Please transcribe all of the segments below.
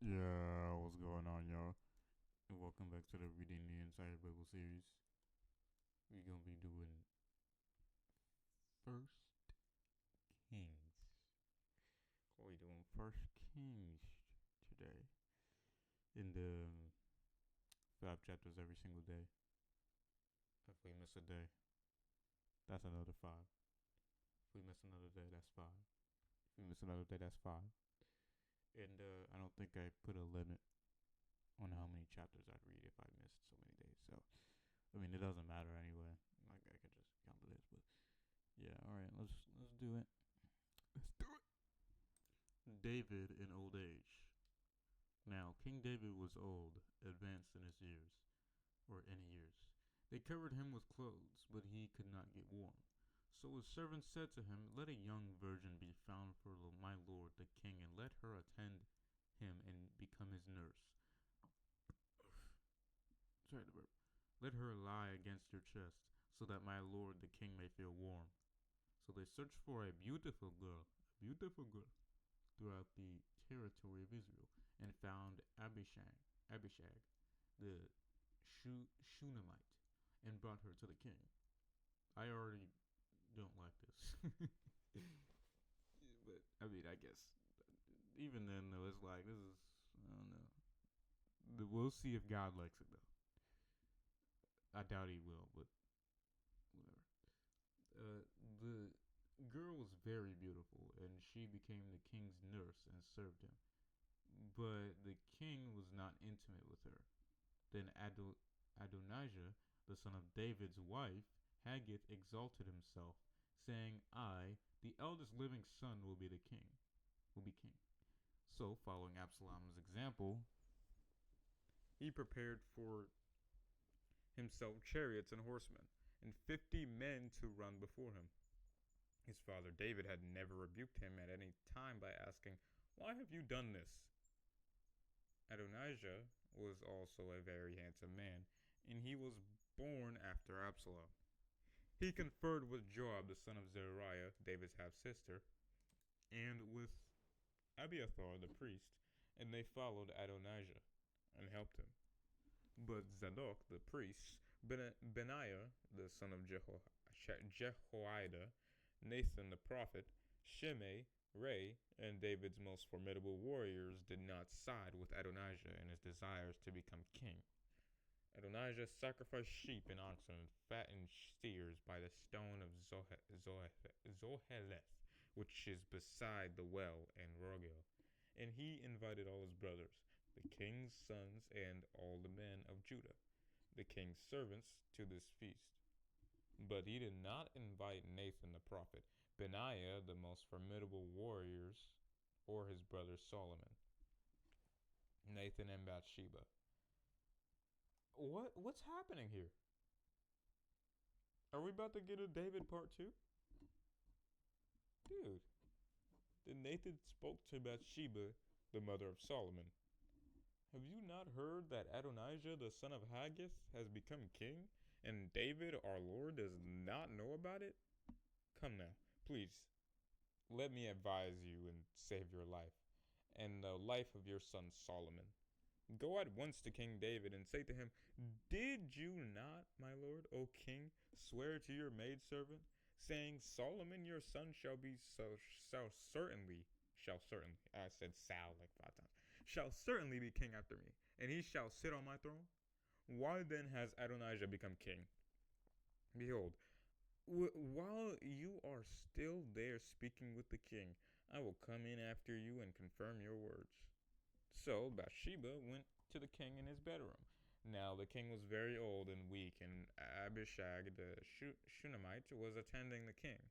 Yeah, what's going on, y'all? And welcome back to the Reading the Entire Bible series. We're gonna be doing First Kings. We're doing First Kings today. In the 5 chapters every single day. If we miss a day, that's another 5. If we miss another day, that's 5. If we miss another day, that's 5. And I don't think I put a limit on how many chapters I'd read if I missed so many days. So, I mean, it doesn't matter anyway. Like, I could just count the days, but yeah, all right, let's do it. Let's do it. David in old age. Now, King David was old, advanced in his years, or any years. They covered him with clothes, but he could not get warm. So his servants said to him, "Let a young virgin be found for my lord the king, and let her attend him and become his nurse." Sorry to burp. "Let her lie against your chest, so that my lord the king may feel warm." So they searched for a beautiful girl throughout the territory of Israel, and found Abishag, the Shunammite, and brought her to the king. I already don't like this, but I mean, I guess even then, though, it's like this is I don't know. We'll see if God likes it though. I doubt He will, but whatever. The girl was very beautiful, and she became the king's nurse and served him. But the king was not intimate with her. Then Adonijah, the son of David's wife, Haggith, exalted himself, saying, "I, the eldest living son, will be king." So, following Absalom's example, he prepared for himself chariots and horsemen, and 50 men to run before him. His father David had never rebuked him at any time by asking, "Why have you done this?" Adonijah was also a very handsome man, and he was born after Absalom. He conferred with Joab, the son of Zeruiah, David's half sister, and with Abiathar the priest, and they followed Adonijah and helped him. But Zadok the priest, Benaiah the son of Jehoiada, Nathan the prophet, Shimei, Ray, and David's most formidable warriors did not side with Adonijah in his desires to become king. Adonijah sacrificed sheep and oxen and fattened steers by the stone of Zoheleth, which is beside the well in Rogel. And he invited all his brothers, the king's sons, and all the men of Judah, the king's servants, to this feast. But he did not invite Nathan the prophet, Benaiah the most formidable warriors, or his brother Solomon. Nathan and Bathsheba. What's happening here? Are we about to get a David part 2? Dude. Then Nathan spoke to Bathsheba, the mother of Solomon. "Have you not heard that Adonijah the son of Haggith has become king, and David our Lord does not know about it? Come now, please, let me advise you and save your life, and the life of your son Solomon. Go at once to King David and say to him, 'Did you not, my lord, O king, swear to your maidservant, saying, Solomon your son shall certainly, I said shall like 5 times, shall certainly be king after me, and he shall sit on my throne? Why then has Adonijah become king? Behold, while you are still there speaking with the king, I will come in after you and confirm your words.' So Bathsheba went to the king in his bedroom. Now the king was very old and weak, and Abishag the Shunammite was attending the king.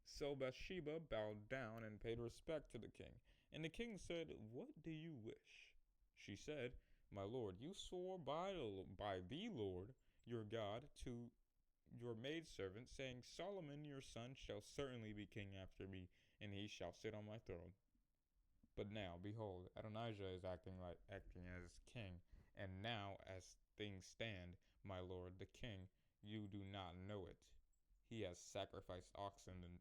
So Bathsheba bowed down and paid respect to the king. And the king said, 'What do you wish?' She said, 'My lord, you swore by the Lord your God to your maidservant, saying, Solomon your son shall certainly be king after me, and he shall sit on my throne. But now, behold, Adonijah is acting as king, and now, as things stand, my lord the king, you do not know it. He has sacrificed oxen and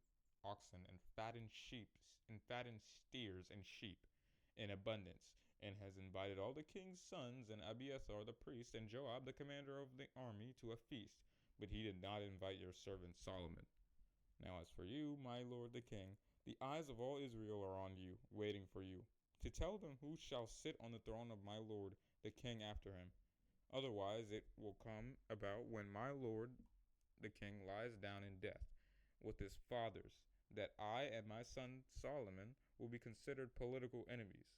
fattened steers and sheep in abundance, and has invited all the king's sons and Abiathar the priest and Joab the commander of the army to a feast, but he did not invite your servant Solomon. Now as for you, my lord the king, the eyes of all Israel are on you, waiting for you, to tell them who shall sit on the throne of my lord the king after him. Otherwise it will come about when my lord the king lies down in death with his fathers, that I and my son Solomon will be considered political enemies.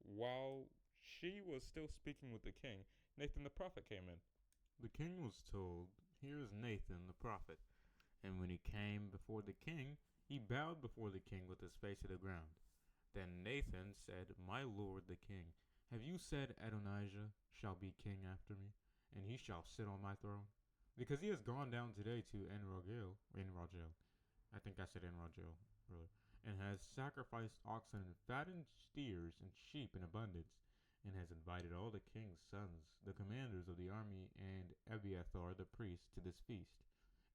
While she was still speaking with the king, Nathan the prophet came in. The king was told, "Here is Nathan the prophet." And when he came before the king, he bowed before the king with his face to the ground. Then Nathan said, "My lord the king, have you said Adonijah shall be king after me, and he shall sit on my throne? Because he has gone down today to En-Rogel, I think I said En-Rogel earlier, and has sacrificed oxen and fattened steers and sheep in abundance, and has invited all the king's sons, the commanders of the army, and Abiathar the priest to this feast.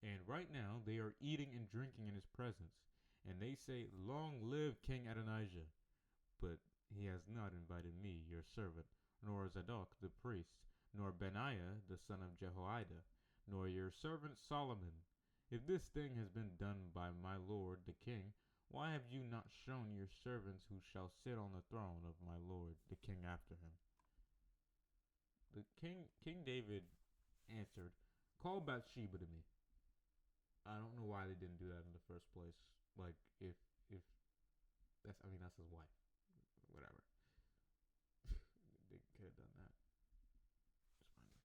And right now they are eating and drinking in his presence, and they say, 'Long live King Adonijah!' But he has not invited me, your servant, nor Zadok the priest, nor Benaiah the son of Jehoiada, nor your servant Solomon. If this thing has been done by my lord the king, why have you not shown your servants who shall sit on the throne of my lord the king after him?" King David answered, "Call Bathsheba to me." I don't know why they didn't do that in the first place. Like, if that's his wife. Whatever. They could have done that. It's fine.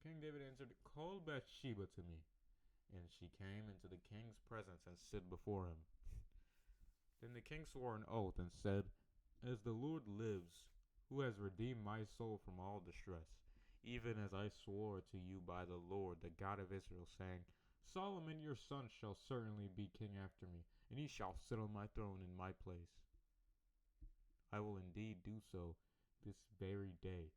King David answered, "Call Bathsheba to me." And she came into the king's presence and stood before him. Then the king swore an oath and said, "As the Lord lives, who has redeemed my soul from all distress, even as I swore to you by the Lord, the God of Israel, saying, Solomon your son shall certainly be king after me, and he shall sit on my throne in my place. I will indeed do so this very day."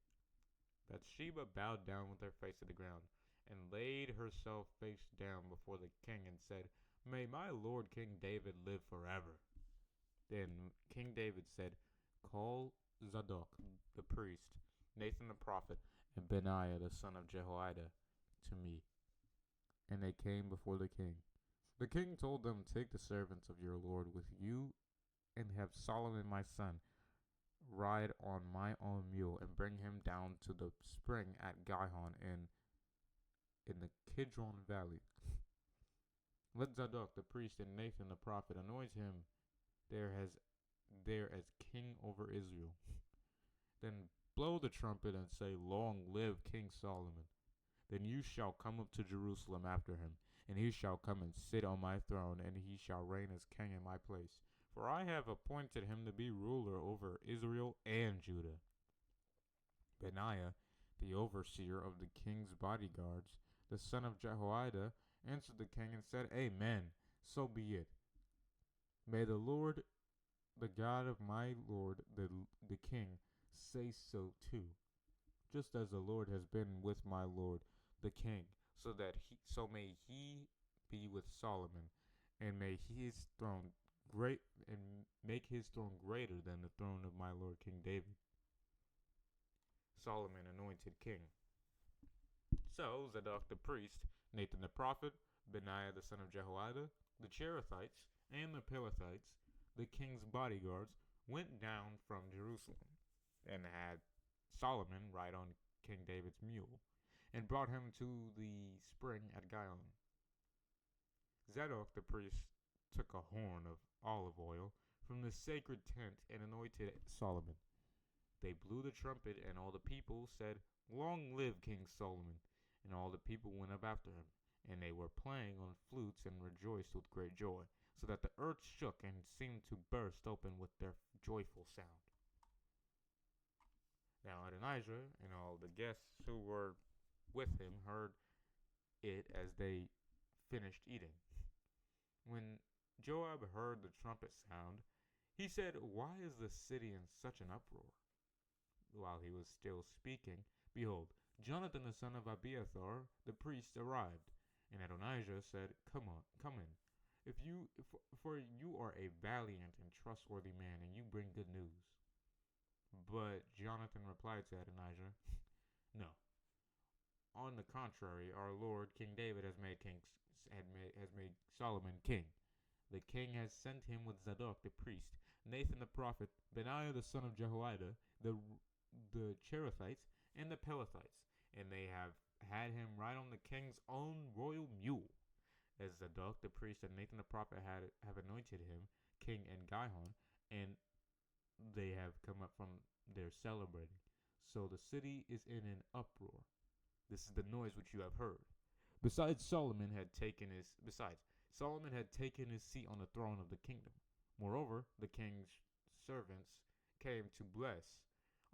Bathsheba bowed down with her face to the ground, and laid herself face down before the king, and said, "May my lord King David live forever." Then King David said, "Call Zadok the priest, Nathan the prophet, and Benaiah the son of Jehoiada to me." And they came before the king. The king told them, "Take the servants of your lord with you, and have Solomon my son ride on my own mule, and bring him down to the spring at Gihon in the Kidron valley. Let Zadok the priest and Nathan the prophet anoint him there as king over Israel. Then blow the trumpet and say, 'Long live King Solomon.' Then you shall come up to Jerusalem after him, and he shall come and sit on my throne, and he shall reign as king in my place. For I have appointed him to be ruler over Israel and Judah." Benaiah, the overseer of the king's bodyguards, the son of Jehoiada, answered the king and said, "Amen, so be it. May the Lord, the God of my lord, the king, say so too. Just as the Lord has been with my lord, the king, so may he be with Solomon, and may his throne make his throne greater than the throne of my lord King David." Solomon anointed king. So Zadok the priest, Nathan the prophet, Benaiah the son of Jehoiada, the Cherethites, and the Pelethites, the king's bodyguards, went down from Jerusalem, and had Solomon ride on King David's mule, and brought him to the spring at Gihon. Zadok the priest took a horn of olive oil from the sacred tent and anointed Solomon. They blew the trumpet, and all the people said, "Long live King Solomon!" And all the people went up after him, and they were playing on flutes and rejoiced with great joy, so that the earth shook and seemed to burst open with their joyful sound. Now Adonijah and all the guests who were with him heard it as they finished eating. When Joab heard the trumpet sound, he said, "Why is the city in such an uproar?" While he was still speaking, behold, Jonathan the son of Abiathar the priest arrived, and Adonijah said, come in, for you are a valiant and trustworthy man, and you bring good news." But Jonathan replied to Adonijah, "No. On the contrary, our Lord King David has made Solomon king. The king has sent him with Zadok the priest, Nathan the prophet, Benaiah the son of Jehoiada, the Cherethites, and the Pelethites, and they have had him ride on the king's own royal mule. As Zadok the priest and Nathan the prophet have anointed him king in Gihon, and they have come up from there celebrating. So the city is in an uproar. This is the noise which you have heard. Solomon had taken his seat on the throne of the kingdom. Moreover, the king's servants came to bless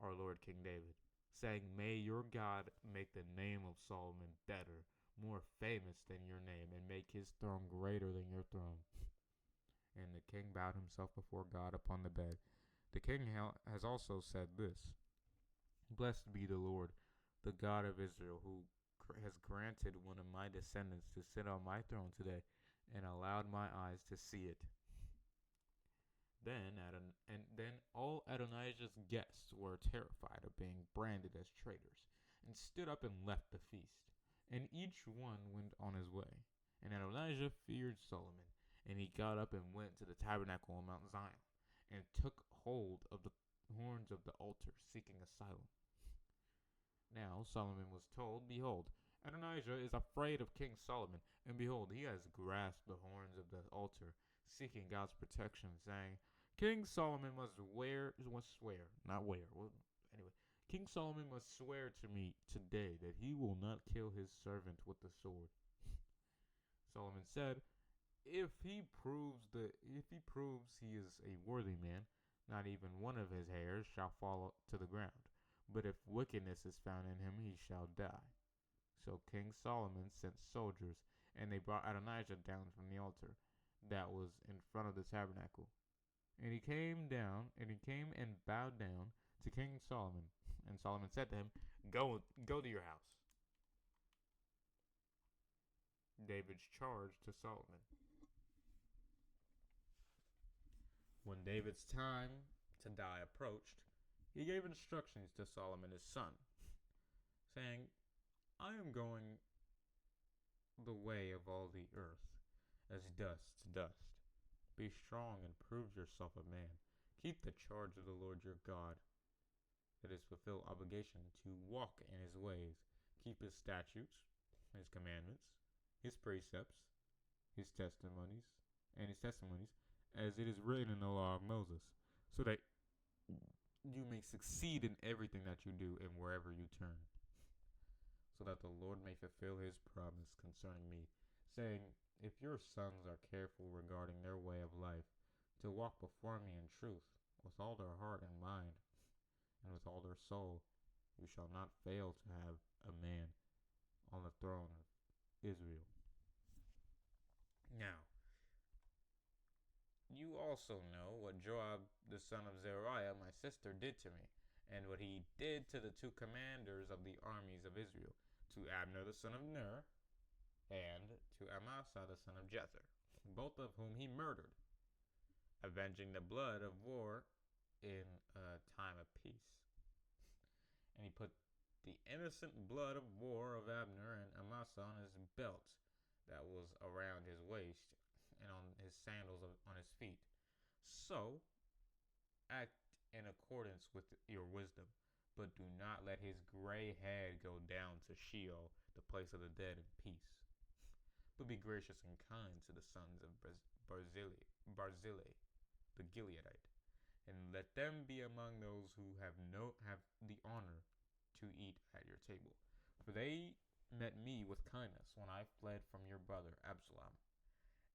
our Lord King David, saying, May your God make the name of Solomon better, more famous than your name, and make his throne greater than your throne." And the king bowed himself before God upon the bed. The king has also said this: "Blessed be the Lord, the God of Israel, who has granted one of my descendants to sit on my throne today, and allowed my eyes to see it." Then all Adonijah's guests were terrified of being branded as traitors, and stood up and left the feast. And each one went on his way. And Adonijah feared Solomon, and he got up and went to the tabernacle on Mount Zion, and took hold of the horns of the altar, seeking asylum. Now Solomon was told, "Behold, Adonijah is afraid of King Solomon, and behold, he has grasped the horns of the altar, seeking God's protection, saying, King Solomon must swear, not wear. Well, anyway, King Solomon must swear to me today that he will not kill his servant with the sword." Solomon said, if he proves he is a worthy man, not even one of his hairs shall fall to the ground. But if wickedness is found in him, he shall die. So King Solomon sent soldiers, and they brought Adonijah down from the altar that was in front of the tabernacle. And he came and bowed down to King Solomon. And Solomon said to him, Go to your house. David's charge to Solomon. When David's time to die approached, he gave instructions to Solomon his son, saying, I am going the way of all the earth, as dust to dust. Be strong and prove yourself a man. Keep the charge of the Lord your God, that is, fulfill obligation to walk in his ways, keep his statutes, his commandments, his precepts, his testimonies, as it is written in the law of Moses, so that you may succeed in everything that you do and wherever you turn, so that the Lord may fulfill his promise concerning me, saying, if your sons are careful regarding their way of life, to walk before me in truth, with all their heart and mind, and with all their soul, you shall not fail to have a man on the throne of Israel. Now, you also know what Joab, the son of Zeruiah, my sister, did to me, and what he did to the two commanders of the armies of Israel, to Abner the son of Ner, and to Amasa the son of Jether, both of whom he murdered, avenging the blood of war in a time of peace. And he put the innocent blood of war of Abner and Amasa on his belt that was around his waist, and on his sandals on his feet. So, act in accordance with your wisdom, but do not let his gray head go down to Sheol, the place of the dead, in peace. But be gracious and kind to the sons of Barzillai, the Gileadite, and let them be among those who have the honor to eat at your table. For they met me with kindness when I fled from your brother Absalom.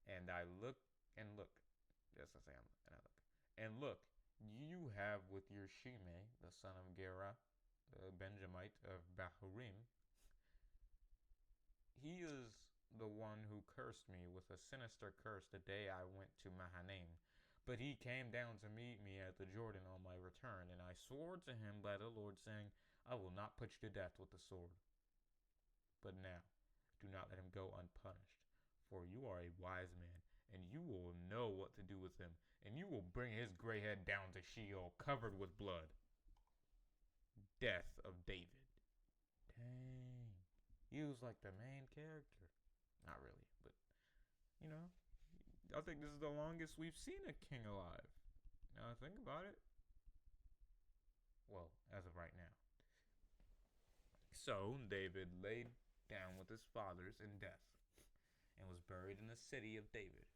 And I look, yes, I say and I look, and look, you have with your Shimei, the son of Gera, the Benjamite of Bahurim. He is the one who cursed me with a sinister curse the day I went to Mahanaim. But he came down to meet me at the Jordan on my return, and I swore to him by the Lord, saying, I will not put you to death with the sword. But now, do not let him go unpunished, for you are a wise man, and you will know what to do with him, and you will bring his gray head down to Sheol covered with blood. death of David. Dang. He was like the main character. Not really, but you know, I think this is the longest we've seen a king alive. Now I think about it. Well, as of right now. So David laid down with his fathers in death and was buried in the city of David.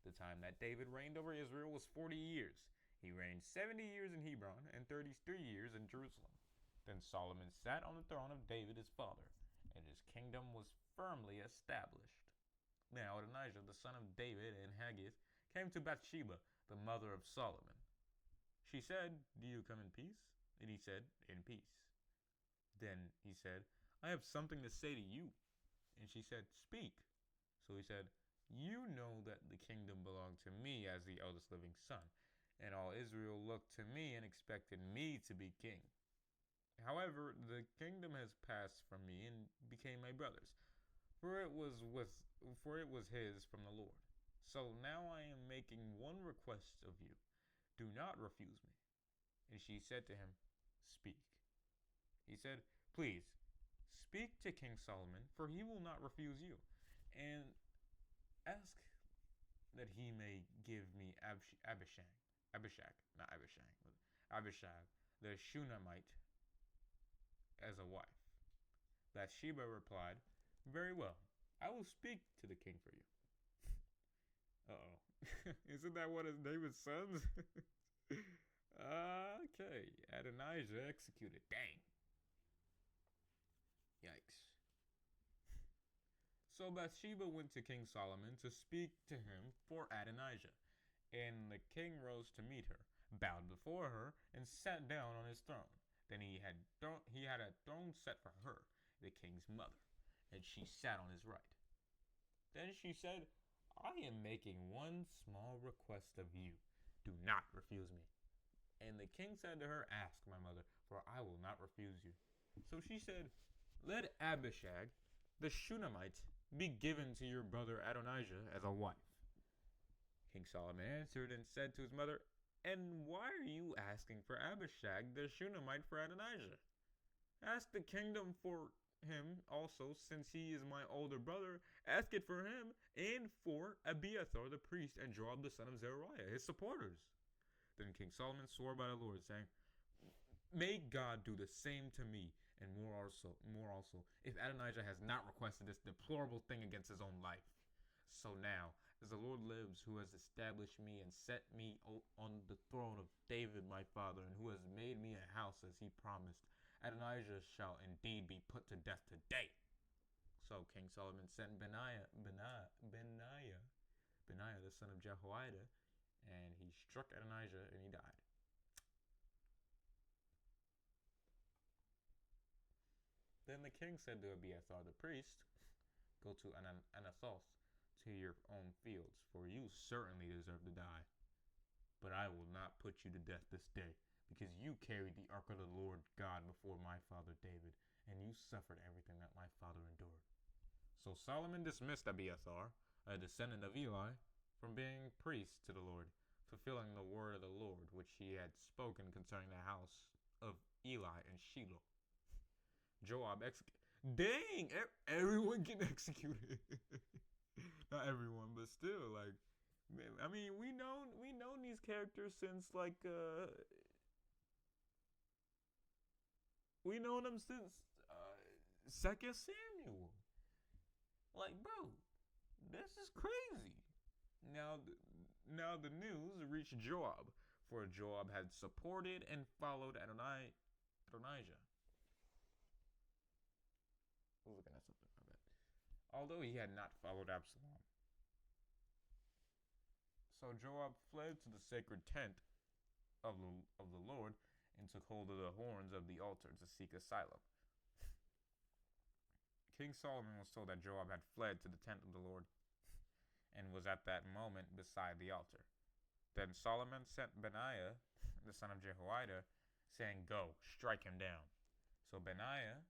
The time that David reigned over Israel was 40 years. He reigned 70 years in Hebron and 33 years in Jerusalem. Then Solomon sat on the throne of David his father, and his kingdom was firmly established. Now Adonijah, the son of David and Haggith, came to Bathsheba, the mother of Solomon. She said, "Do you come in peace?" And he said, "In peace." Then he said, "I have something to say to you." And she said, "Speak." So he said, "You know that the kingdom belonged to me as the eldest living son, and all Israel looked to me and expected me to be king. However, the kingdom has passed from me and became my brother's, for it was his from the Lord. So now I am making one request of you. Do not refuse me." And she said to him, "Speak." He said, "Please, speak to King Solomon, for he will not refuse you. And ask that he may give me Abishag, the Shunammite, as a wife." Bathsheba replied, "Very well, I will speak to the king for you." Uh-oh. Isn't that one of David's sons? Okay. Adonijah executed. Dang. Yikes. So Bathsheba went to King Solomon to speak to him for Adonijah. And the king rose to meet her, bowed before her, and sat down on his throne. Then he had a throne set for her, the king's mother, and she sat on his right. Then she said, "I am making one small request of you. Do not refuse me." And the king said to her, "Ask, my mother, for I will not refuse you." So she said, "Let Abishag, the Shunammite, be given to your brother Adonijah as a wife." King Solomon answered and said to his mother, "And why are you asking for Abishag, the Shunammite, for Adonijah? Ask the kingdom for him also, since he is my older brother. Ask it for him and for Abiathar the priest and Joab the son of Zeruiah, his supporters." Then King Solomon swore by the Lord, saying, "May God do the same to me, and more also, if Adonijah has not requested this deplorable thing against his own life. So now, as the Lord lives, who has established me and set me on the throne of David my father, and who has made me a house as he promised, Adonijah shall indeed be put to death today." So King Solomon sent Benaiah the son of Jehoiada, and he struck Adonijah, and he died. Then the king said to Abiathar the priest, "Go to Anathoth, to your own fields, for you certainly deserve to die. But I will not put you to death this day, because you carried the ark of the Lord God before my father David, and you suffered everything that my father endured." So Solomon dismissed Abiathar, a descendant of Eli, from being priest to the Lord, fulfilling the word of the Lord which he had spoken concerning the house of Eli in Shiloh. Joab executed. Dang, everyone get executed. Not everyone, but still, like, man, I mean, we know these characters since we know them since 2 Samuel. Like, bro, this is crazy. Now the news reached Joab, for Joab had supported and followed Adonijah. I was looking at something, my bad. Although he had not followed Absalom. So Joab fled to the sacred tent of the Lord and took hold of the horns of the altar to seek asylum. King Solomon was told that Joab had fled to the tent of the Lord and was at that moment beside the altar. Then Solomon sent Benaiah, the son of Jehoiada, saying, "Go, strike him down." So Benaiah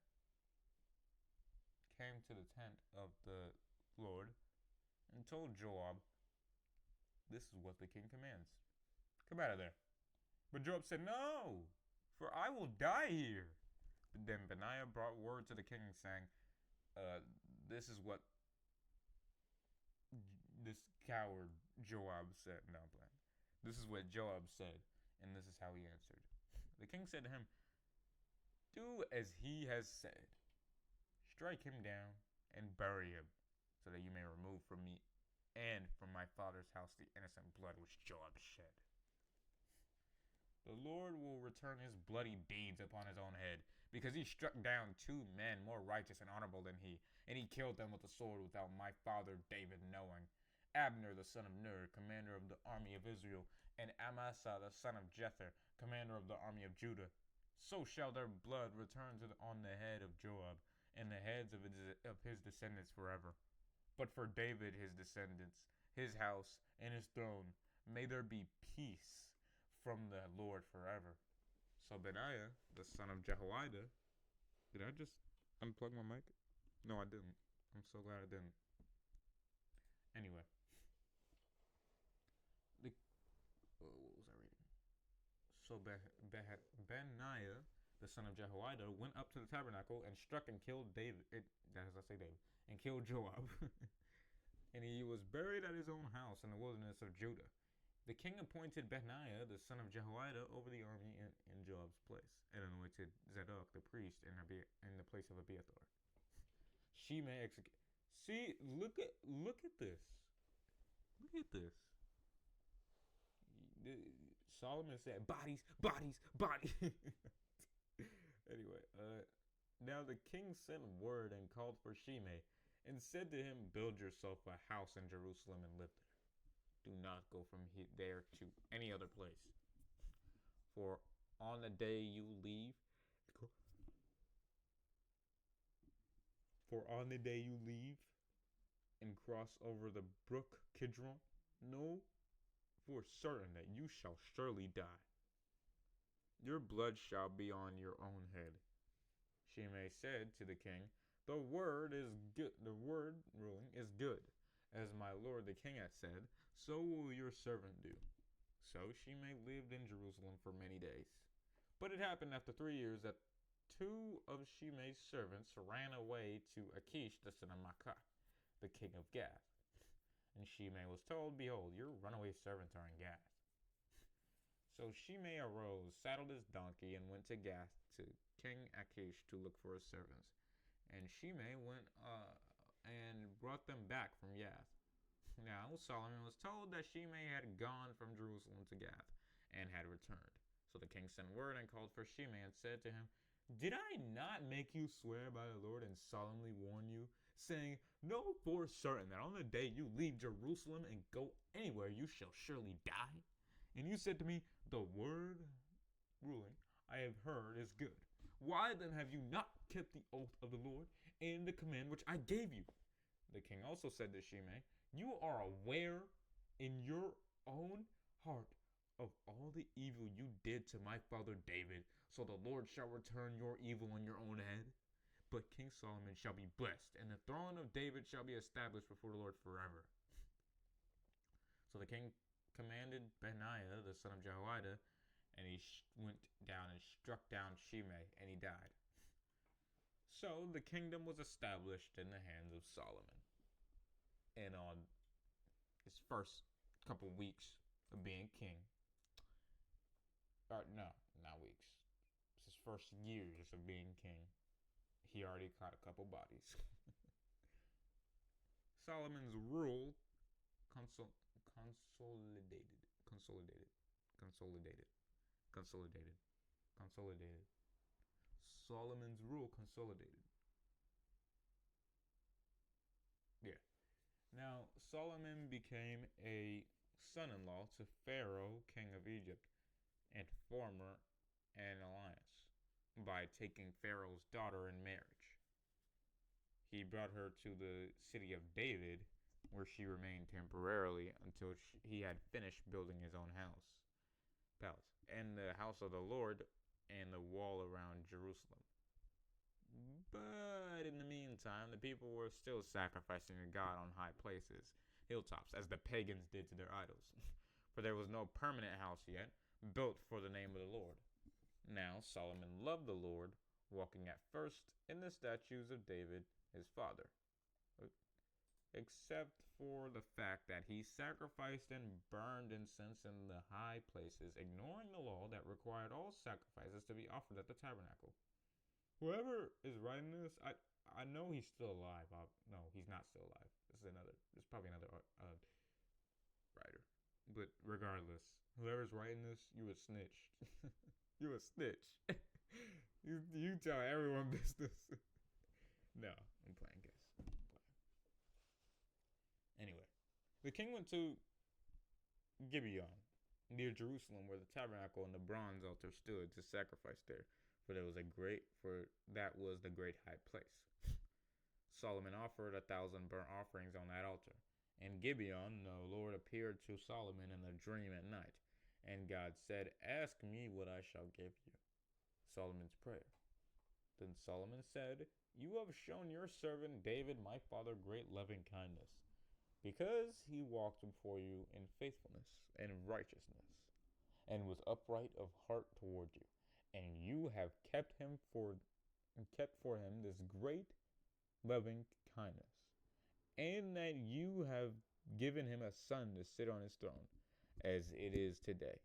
came to the tent of the Lord and told Joab, "This is what the king commands. Come out of there." But Joab said, "No, for I will die here." Then Benaiah brought word to the king, saying, "This is what this coward Joab said." No, I'm playing. This is what Joab said, and this is how he answered. The king said to him, "Do as he has said. Strike him down and bury him, so that you may remove from me and from my father's house the innocent blood which Joab shed. The Lord will return his bloody deeds upon his own head, because he struck down 2 men more righteous and honorable than he, and he killed them with the sword without my father David knowing. Abner the son of Ner, commander of the army of Israel, and Amasa the son of Jether, commander of the army of Judah. So shall their blood return on the head of Joab, and the heads of his descendants forever. But for David his descendants, his house, and his throne, may there be peace from the Lord forever." So Benaiah, the son of Jehoiada, did I just unplug my mic? No, I didn't. I'm so glad I didn't. Anyway, what was I reading? So Benaiah, the son of Jehoiada, went up to the tabernacle and struck and killed David. And killed Joab. And he was buried at his own house in the wilderness of Judah. The king appointed Benaiah, the son of Jehoiada, over the army in Joab's place, and anointed Zadok, the priest, in the place of Abiathar. Shimei executed. See, look at this. Look at this. Solomon said, "Bodies, bodies, bodies." Anyway, now the king sent word and called for Shimei, and said to him, "Build yourself a house in Jerusalem and live there. Do not go from there to any other place. For on the day you leave, and cross over the brook Kidron, know for certain that you shall surely die. Your blood shall be on your own head." Shimei said to the king, "The word is good. The word ruling is good. As my lord the king has said, so will your servant do." So Shimei lived in Jerusalem for many days. But it happened after 3 years that 2 of Shimei's servants ran away to Achish the son of Maacah, the king of Gath. And Shimei was told, "Behold, your runaway servants are in Gath." So Shimei arose, saddled his donkey, and went to Gath to King Achish to look for his servants. And Shimei went and brought them back from Gath. Now Solomon was told that Shimei had gone from Jerusalem to Gath and had returned. So the king sent word and called for Shimei and said to him, "Did I not make you swear by the Lord and solemnly warn you, saying, know for certain that on the day you leave Jerusalem and go anywhere you shall surely die? And you said to me, the word ruling I have heard is good. Why then have you not kept the oath of the Lord and the command which I gave you?" The king also said to Shimei, "You are aware in your own heart of all the evil you did to my father David, so the Lord shall return your evil on your own head. But King Solomon shall be blessed, and the throne of David shall be established before the Lord forever." So the king commanded Benaiah, the son of Jehoiada, and he went down and struck down Shimei, and he died. So the kingdom was established in the hands of Solomon. And on his first couple weeks of being king, no, not weeks, it's his first years of being king, he already caught a couple bodies. Solomon's rule consolidated. Solomon's rule consolidated. Yeah. Now, Solomon became a son-in-law to Pharaoh, king of Egypt, and formed an alliance by taking Pharaoh's daughter in marriage. He brought her to the city of David, where she remained temporarily until he had finished building his own palace, and the house of the Lord, and the wall around Jerusalem. But in the meantime, the people were still sacrificing to God on high places, hilltops, as the pagans did to their idols. For there was no permanent house yet built for the name of the Lord. Now Solomon loved the Lord walking at first in the statues of David, his father, except for the fact that he sacrificed and burned incense in the high places, ignoring the law that required all sacrifices to be offered at the tabernacle. Whoever is writing this, I know he's still alive. No, he's not still alive. This is probably another writer. But regardless, whoever's writing this, you a snitch. You a snitch. you tell everyone business. No, I'm playing, guys. Anyway, the king went to Gibeon, near Jerusalem, where the tabernacle and the bronze altar stood, to sacrifice there, for that was the great high place. Solomon offered 1,000 burnt offerings on that altar. In Gibeon, the Lord appeared to Solomon in a dream at night, and God said, "Ask me what I shall give you." Solomon's prayer. Then Solomon said, "You have shown your servant David, my father, great loving kindness, because he walked before you in faithfulness and righteousness, and was upright of heart toward you, and you have kept for him this great loving kindness, and that you have given him a son to sit on his throne, as it is today.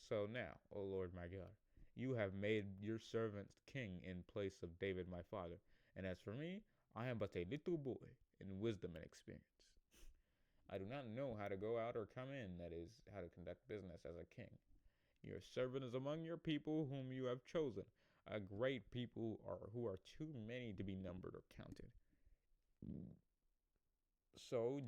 So now, O Lord my God, you have made your servant king in place of David my father, and as for me, I am but a little boy in wisdom and experience. I do not know how to go out or come in, that is, how to conduct business as a king. Your servant is among your people whom you have chosen, a great people who are too many to be numbered or counted. So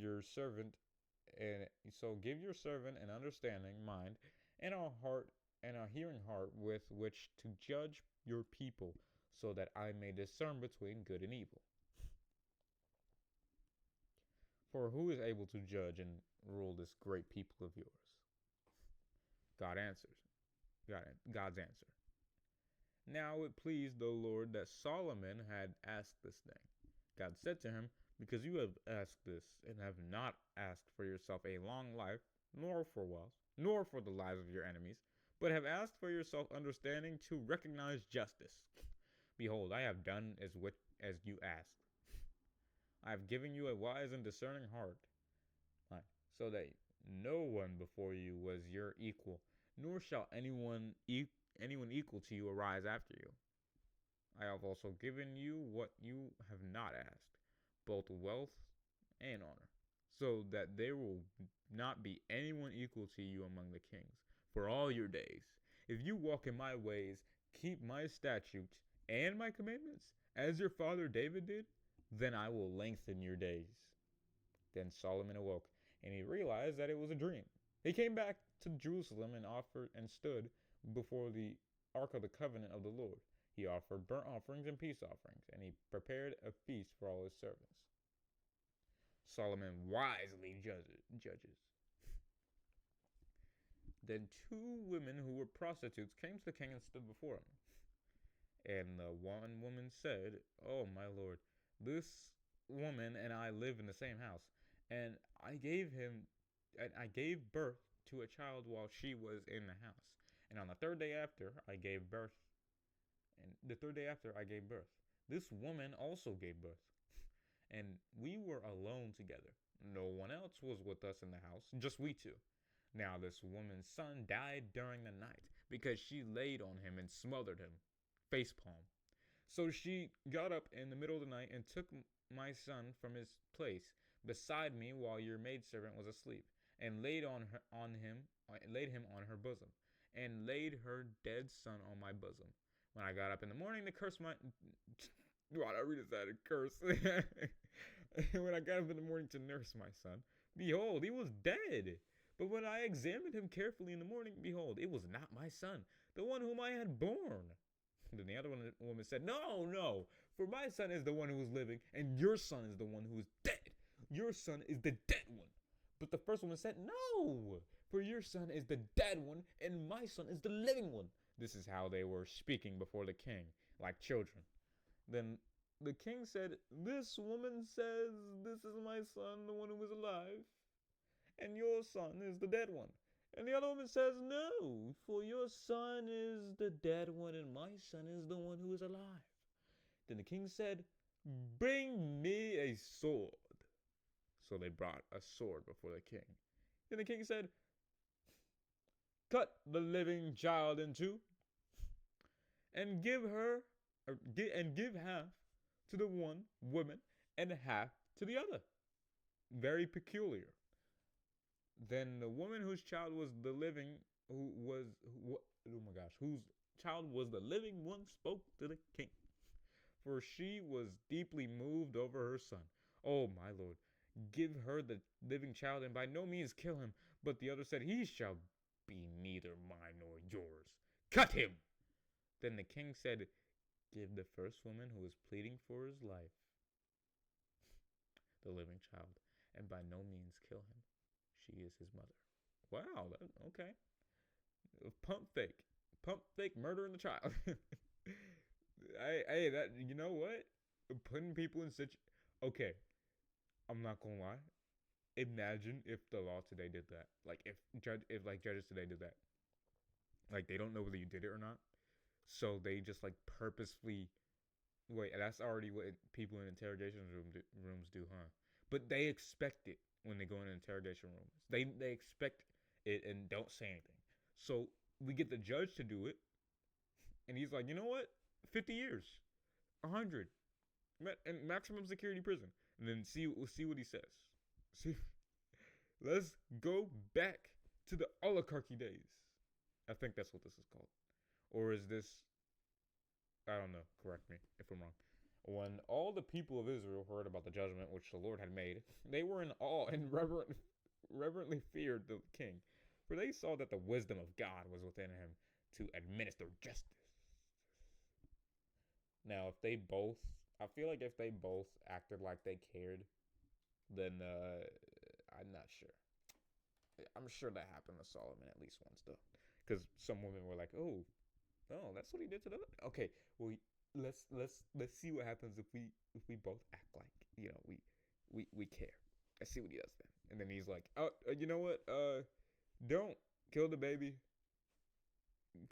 give your servant an understanding mind and a hearing heart with which to judge your people, so that I may discern between good and evil. For who is able to judge and rule this great people of yours? God's answer. Now it pleased the Lord that Solomon had asked this thing. God said to him, "Because you have asked this, and have not asked for yourself a long life, nor for wealth, nor for the lives of your enemies, but have asked for yourself understanding to recognize justice. Behold, I have done as you asked. I have given you a wise and discerning heart, so that no one before you was your equal, nor shall anyone equal to you arise after you. I have also given you what you have not asked, both wealth and honor, so that there will not be anyone equal to you among the kings for all your days. If you walk in my ways, keep my statutes and my commandments, as your father David did, then I will lengthen your days." Then Solomon awoke, and he realized that it was a dream. He came back to Jerusalem and stood before the Ark of the Covenant of the Lord. He offered burnt offerings and peace offerings, and he prepared a feast for all his servants. Solomon wisely judges. Then 2 women who were prostitutes came to the king and stood before him. And the one woman said, "Oh, my lord, this woman and I live in the same house, and I gave birth to a child while she was in the house. And on the third day after I gave birth, this woman also gave birth. And we were alone together. No one else was with us in the house, just we 2. Now this woman's son died during the night, because she laid on him and smothered him, facepalm. So she got up in the middle of the night and took my son from his place beside me while your maidservant was asleep, and laid him on her bosom, and laid her dead son on my bosom. When I got up in the morning to curse my Why did I read this out of curse? When I got up in the morning to nurse my son, behold, he was dead. But when I examined him carefully in the morning, behold, it was not my son, the one whom I had born." Then the other woman said, No, for my son is the one who is living, and your son is the one who is dead. Your son is the dead one. But the first woman said, "No, for your son is the dead one, and my son is the living one." This is how they were speaking before the king, like children. Then the king said, "This woman says, this is my son, the one who is alive, and your son is the dead one. And the other woman says, no, for your son is the dead one, and my son is the one who is alive. Then the king said, bring me a sword. So they brought a sword before the king. Then the king said, cut the living child in two, and give half to the one woman and half to the other. Very peculiar. Then the woman whose child was the living, whose child was the living one, spoke to the king, for she was deeply moved over her son. Oh, my lord, give her the living child, and by no means kill him. But the other said, he shall be neither mine nor yours. Cut him. Then the king said, give the first woman who is pleading for his life the living child, and by no means kill him. She is his mother. Wow, okay. Pump fake, murdering the child. Hey, that, you know what? Putting people in such. Okay, I'm not gonna lie. Imagine if the law today did that. Like if judges today did that. Like they don't know whether you did it or not, so they just like purposefully. Wait, that's already what people in interrogation rooms do, huh? But they expect it when they go in interrogation rooms. They expect it and don't say anything. So we get the judge to do it, and he's like, you know what? 50 years, 100, and maximum security prison, and then we'll see what he says. See, let's go back to the oligarchy days. I think that's what this is called, or is this? I don't know. Correct me if I'm wrong. When all the people of Israel heard about the judgment which the Lord had made, they were in awe and reverently feared the king, for they saw that the wisdom of God was within him to administer justice. Now, I feel like if they both acted like they cared, then I'm not sure. I'm sure that happened to Solomon at least once, though, because some women were like, "Oh, that's what he did to the." Okay, well, let's see what happens if we both act like we care. Let's see what he does then. And then he's like, "Oh, you know what? Don't kill the baby.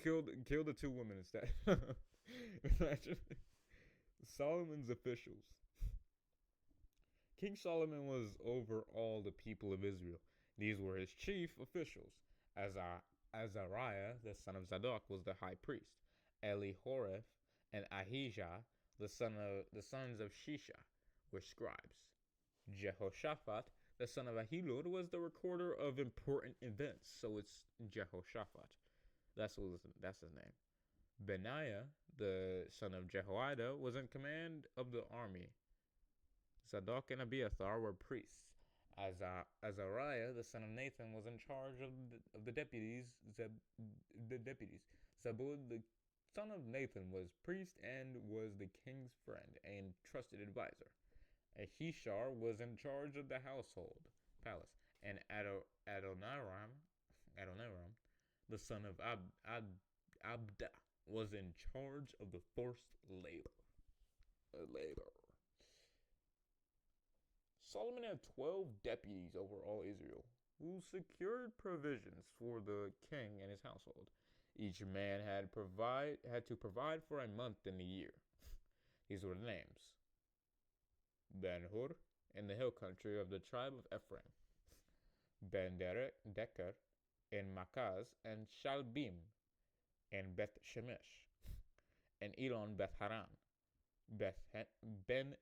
Kill the two women instead." Imagine Solomon's officials. King Solomon was over all the people of Israel. These were his chief officials. Azariah, the son of Zadok, was the high priest. Elihoreph and Ahijah, the sons of Shisha, were scribes. Jehoshaphat, the son of Ahilud, was the recorder of important events. So it's Jehoshaphat. That's his name. Benaiah, the son of Jehoiada, was in command of the army. Zadok and Abiathar were priests. Azariah, the son of Nathan, was in charge of the deputies. Zabud, the son of Nathan, was priest and was the king's friend and trusted advisor. Ahishar was in charge of the palace, and Adoniram, the son of Abda, was in charge of the forced labor. Solomon had 12 deputies over all Israel, who secured provisions for the king and his household. Each man had to provide for a month in the year. These were the names: Ben-Hur, in the hill country of the tribe of Ephraim; Ben-Deker, in Makaz, and Shalbim, and Beth Shemesh, and Elon Beth Haran, Ben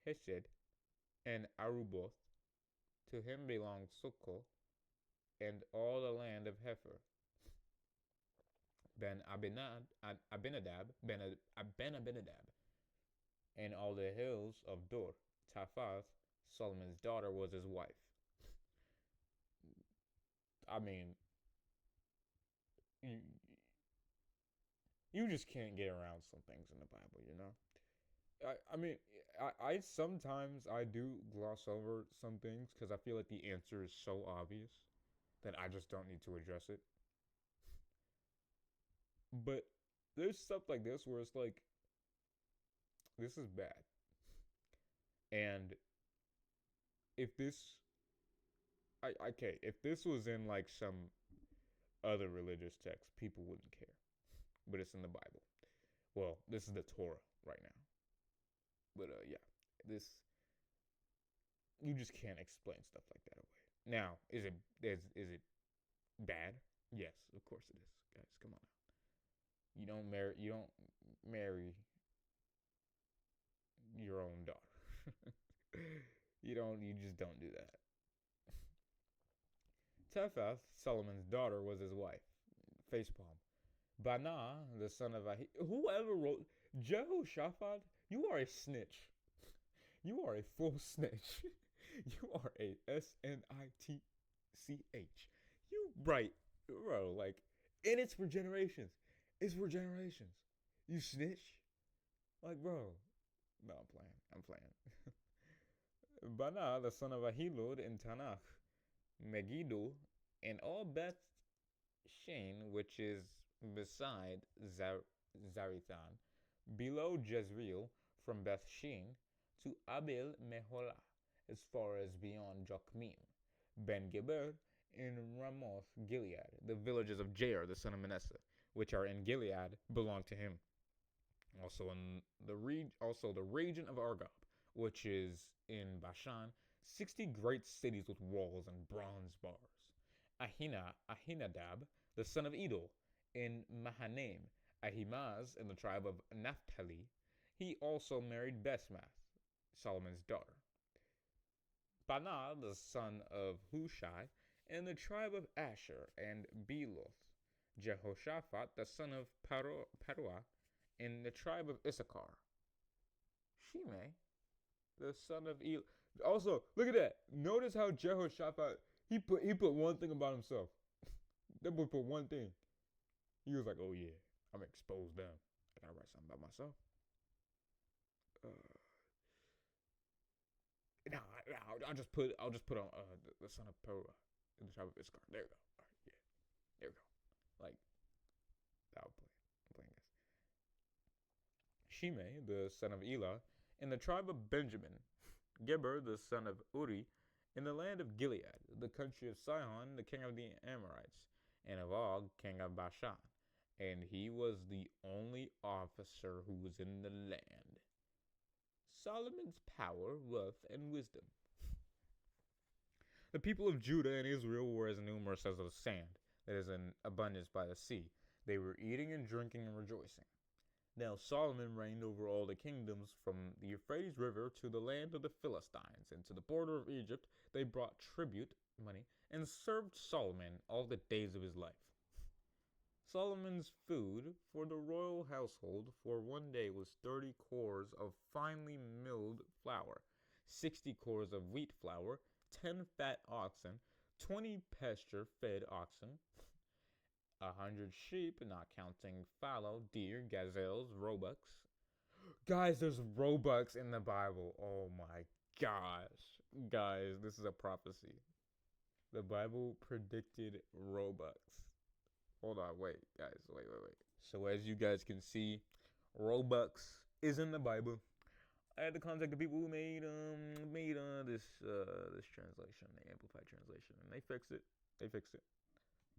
Hesed, and Aruboth. To him belonged Sukkot and all the land of Hepher. Abinadab, and all the hills of Dor. Taphath, Solomon's daughter, was his wife. I mean, you just can't get around some things in the Bible, you know? I mean, I sometimes I do gloss over some things because I feel like the answer is so obvious that I just don't need to address it. But there's stuff like this where it's like, this is bad. And if this Okay, if this was in like some other religious text, people wouldn't care. But it's in the Bible. Well, this is the Torah right now. But yeah, this you just can't explain stuff like that away. Now, is it bad? Yes, of course it is, guys. Come on now. You don't marry your own daughter. You just don't do that. Tephath, Solomon's daughter, was his wife. Facepalm. Bana, the son of whoever wrote Jehoshaphat, you are a snitch. You are a full snitch. You are a snitch. You right, bro. Like, and it's for generations. It's for generations. You snitch, like, bro. No, I'm playing. I'm playing. Bana, the son of Ahilud in Tanakh, Megiddo, and all Beth Shean, which is beside Zarethan, below Jezreel, from Beth Shean to Abel Meholah, as far as beyond Jokmeam, Ben Geber, in Ramoth Gilead. The villages of Jair, the son of Manasseh, which are in Gilead, belong to him. Also the region of Argob, which is in Bashan, 60 great cities with walls and bronze bars. Ahinadab, the son of Edo, in Mahanaim. Ahimaaz, in the tribe of Naphtali. He also married Basemath, Solomon's daughter. Bana, the son of Hushai, in the tribe of Asher, and Beloth. Jehoshaphat, the son of Paruah, in the tribe of Issachar. Shimei, the son of El. Also, look at that. Notice how Jehoshaphat, he put one thing about himself. That boy put one thing. He was like, oh yeah, I'm gonna expose them. I gotta write something about myself. I'll just put on the son of Paruah in the tribe of Issachar. There we go. All right, yeah, there we go. Like, I'll play. I'm playing this. Shimei, the son of Elah, in the tribe of Benjamin. Geber, the son of Uri, in the land of Gilead, the country of Sihon, the king of the Amorites, and of Og, king of Bashan. And he was the only officer who was in the land. Solomon's power, wealth, and wisdom. The people of Judah and Israel were as numerous as the sand that is in abundance by the sea. They were eating and drinking and rejoicing. Now Solomon reigned over all the kingdoms from the Euphrates River to the land of the Philistines, and to the border of Egypt. They brought tribute, money, and served Solomon all the days of his life. Solomon's food for the royal household for one day was 30 cores of finely milled flour, 60 cores of wheat flour, 10 fat oxen, 20 pasture-fed oxen, 100 sheep, not counting fallow, deer, gazelles, roebucks. Guys, there's roebucks in the Bible. Oh my gosh. Guys, this is a prophecy. The Bible predicted roebucks. Hold on, wait, guys, wait. So as you guys can see, Robux is in the Bible. I had to contact the people who made this translation, the Amplified translation, and they fixed it.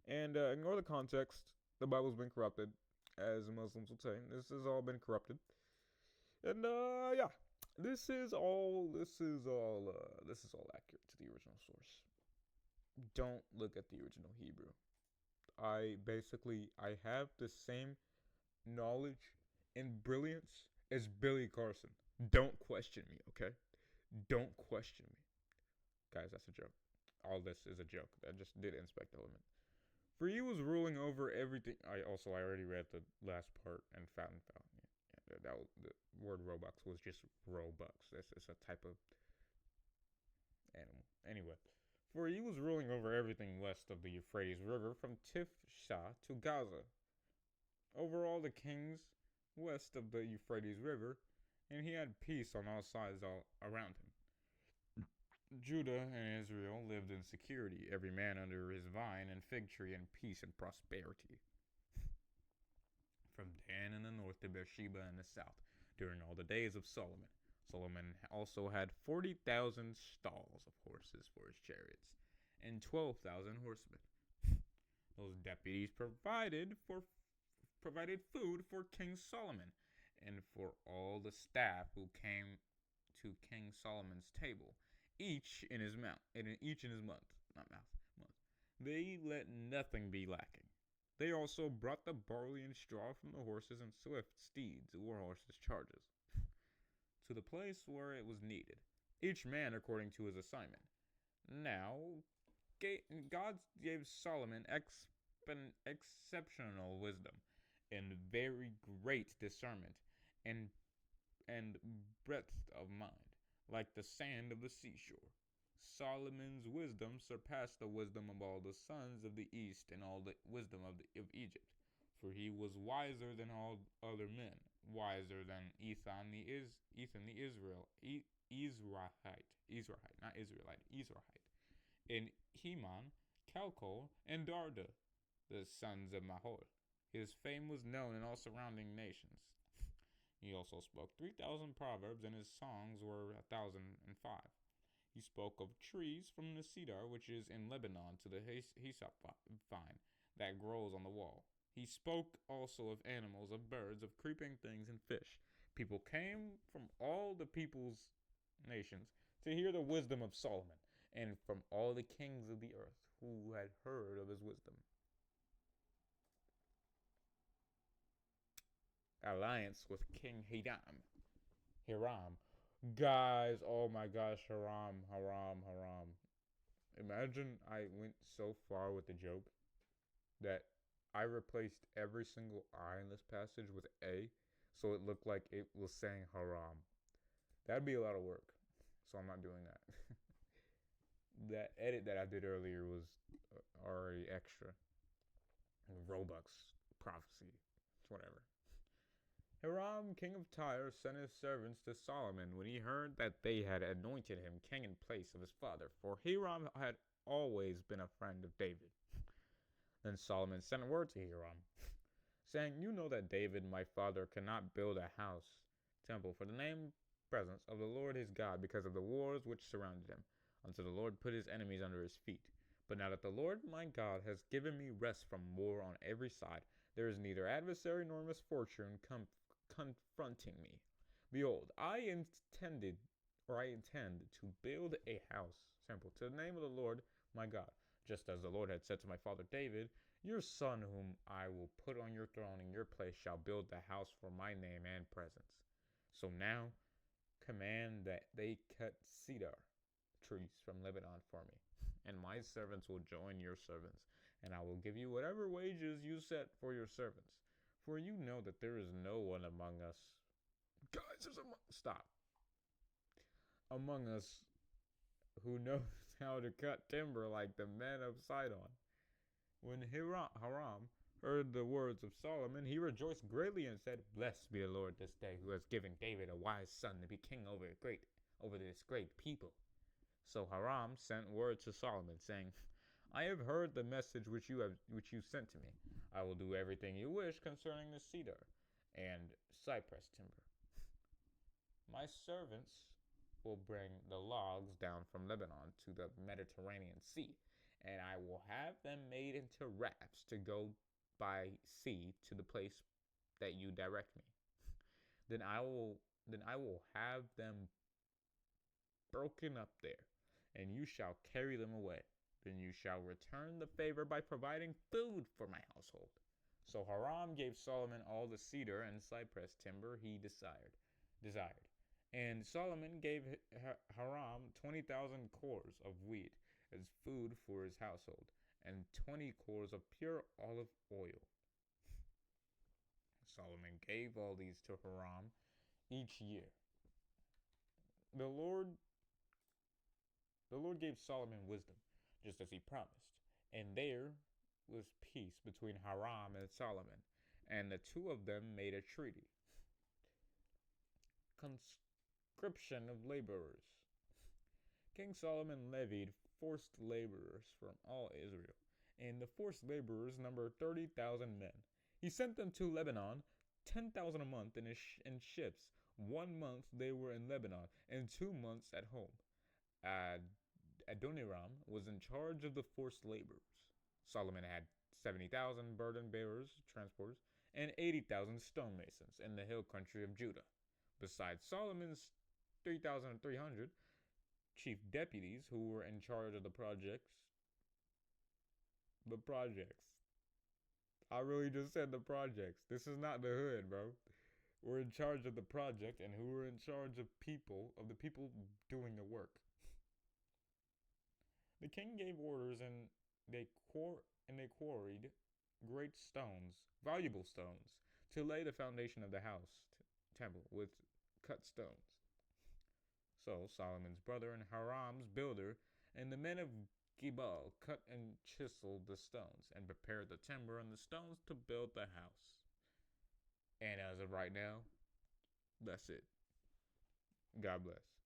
And ignore the context. The Bible's been corrupted, as Muslims will say. This has all been corrupted. And yeah, this is all accurate to the original source. Don't look at the original Hebrew. I have the same knowledge and brilliance as Billy Carson. Don't question me, okay? Don't question me. Guys, that's a joke. All this is a joke. I just did inspect element. For he was ruling over everything. I already read the last part and found. Yeah, the word Robux was just Robux. It's a type of animal. Anyway. For he was ruling over everything west of the Euphrates River, from Tifsha to Gaza, over all the kings west of the Euphrates River, and he had peace on all sides all around him. Judah and Israel lived in security, every man under his vine and fig tree, in peace and prosperity. From Dan in the north to Beersheba in the south, during all the days of Solomon. Solomon also had 40,000 stalls of horses for his chariots, and 12,000 horsemen. Those deputies provided food for King Solomon and for all the staff who came to King Solomon's table, each in his mouth, each in his month, not mouth, month. They let nothing be lacking. They also brought the barley and straw from the horses and swift steeds, war horses' charges, to the place where it was needed, each man according to his assignment. Now, God gave Solomon exceptional wisdom and very great discernment and and breadth of mind, like the sand of the seashore. Solomon's wisdom surpassed the wisdom of all the sons of the east and all the wisdom of Egypt, for he was wiser than all other men, wiser than Ethan the Israelite, not Israelite, Israelite, and Heman, Calcol, and Darda, the sons of Mahor. His fame was known in all surrounding nations. He also spoke 3,000 proverbs, and his songs were 1,005. He spoke of trees from the cedar which is in Lebanon to the hyssop vine that grows on the wall. He spoke also of animals, of birds, of creeping things, and fish. People came from all the peoples, nations, to hear the wisdom of Solomon, and from all the kings of the earth who had heard of his wisdom. Alliance with King Hiram. Guys, oh my gosh, Haram. Imagine I went so far with the joke that I replaced every single I in this passage with A, so it looked like it was saying Haram. That'd be a lot of work, so I'm not doing that. That edit that I did earlier was already extra. Robux, prophecy, whatever. Hiram, king of Tyre, sent his servants to Solomon when he heard that they had anointed him king in place of his father, for Hiram had always been a friend of David. Then Solomon sent word to Hiram, saying, "You know that David, my father, cannot build a temple for the name presence of the Lord his God because of the wars which surrounded him, until the Lord put his enemies under his feet. But now that the Lord my God has given me rest from war on every side, there is neither adversary nor misfortune confronting me. Behold, I intend to build a temple to the name of the Lord my God, just as the Lord had said to my father David, your son whom I will put on your throne in your place shall build the house for my name and presence. So now command that they cut cedar trees from Lebanon for me, and my servants will join your servants, and I will give you whatever wages you set for your servants. For you know that there is no one among us. Guys, stop. Among us who knows how to cut timber like the men of Sidon. When Hiram heard the words of Solomon, he rejoiced greatly and said, Blessed be the Lord this day, who has given David a wise son to be king over this great people. So Hiram sent word to Solomon, saying, I have heard the message which you sent to me. I will do everything you wish concerning the cedar and cypress timber. My servants will bring the logs down from Lebanon to the Mediterranean Sea, and I will have them made into rafts to go by sea to the place that you direct me. Then I will have them broken up there, and you shall carry them away. Then you shall return the favor by providing food for my household. So Hiram gave Solomon all the cedar and cypress timber he desired. And Solomon gave Hiram 20,000 cores of wheat as food for his household, and 20 cores of pure olive oil. Solomon gave all these to Hiram each year. The Lord gave Solomon wisdom, just as he promised, and there was peace between Hiram and Solomon, and the two of them made a treaty. Conscription of laborers. King Solomon levied forced laborers from all Israel, and the forced laborers numbered 30,000 men. He sent them to Lebanon, 10,000 a month in ships. 1 month they were in Lebanon, and 2 months at home. Adoniram was in charge of the forced laborers. Solomon had 70,000 burden bearers, transporters, and 80,000 stonemasons in the hill country of Judah. Besides Solomon's 3,300 chief deputies who were in charge of the projects. The projects. I really just said the projects. This is not the hood, bro. We're in charge of the project and who were in charge of the people doing the work. The king gave orders and they quarried great stones, valuable stones, to lay the foundation of the temple with cut stones. So Solomon's brother and Hiram's builder and the men of Gebal cut and chiseled the stones and prepared the timber and the stones to build the house. And as of right now, that's it. God bless.